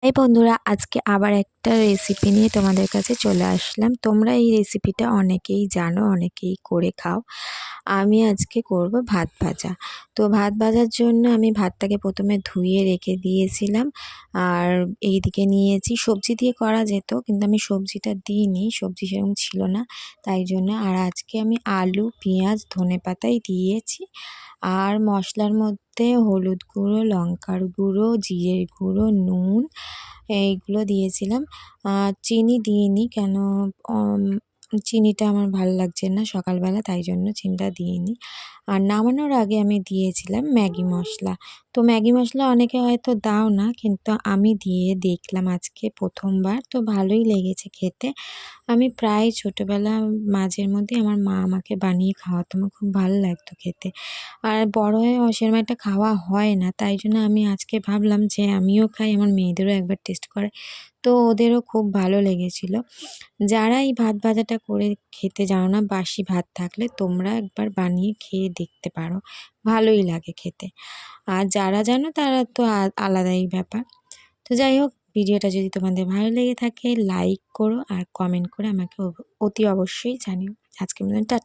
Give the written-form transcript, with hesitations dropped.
এই বন্ধুরা, আজকে আবার একটা রেসিপি নিয়ে তোমাদের কাছে চলে আসলাম। তোমরা এই রেসিপিটা অনেকেই জানো, অনেকেই করে খাও। আমি আজকে করব ভাত ভাজা। তো ভাত ভাজার জন্য আমি ভাতটাকে প্রথমে ধুয়ে রেখে দিয়েছিলাম। আর এইদিকে নিয়েছি, সবজি দিয়ে করা যেত কিন্তু আমি সবজিটা দিইনি, সবজি সেরকম ছিল না তাই জন্য। আর আজকে আমি আলু, পেঁয়াজ, ধনেপাতাই দিয়েছি। আর মশলার মধ্যে হলুদ গুঁড়ো, লঙ্কার গুঁড়ো, জিরের গুঁড়ো, নুন এইগুলো দিয়েছিলাম। চিনি দিইনি, কেন চিনিটা আমার ভালো লাগছে না সকালবেলা, তাই জন্য চিনিটা দিইনি। আর নামানোর আগে আমি দিয়েছিলাম ম্যাগি মশলা। তো ম্যাগি মশলা অনেকে হয়তো দাও না, কিন্তু আমি দিয়ে দেখলাম আজকে প্রথমবার, তো ভালোই লেগেছে খেতে। আমি প্রায় ছোটোবেলা মাঝের মধ্যে আমার মা আমাকে বানিয়ে খাওয়াতো, আমার খুব ভালো লাগতো খেতে। আর বড় হয়ে সেরকম একটা খাওয়া হয় না, তাই জন্য আমি আজকে ভাবলাম যে আমিও খাই, আমার মেয়েদেরও একবার টেস্ট করে। তো ওদেরও খুব ভালো লেগেছিল। যারা এই ভাত ভাজাটা করে খেতে জানো না, বাসি ভাত থাকলে তোমরা একবার বানিয়ে খেয়ে দেখতে পারো, ভালোই লাগে খেতে। আর যারা জানো তারা তো আলাদাই ব্যাপার। তো যাই হোক, ভিডিওটা যদি তোমাদের ভালো লেগে থাকে লাইক করো আর কমেন্ট করে আমাকে অতি অবশ্যই জানিও। আজকের মতন টাটা।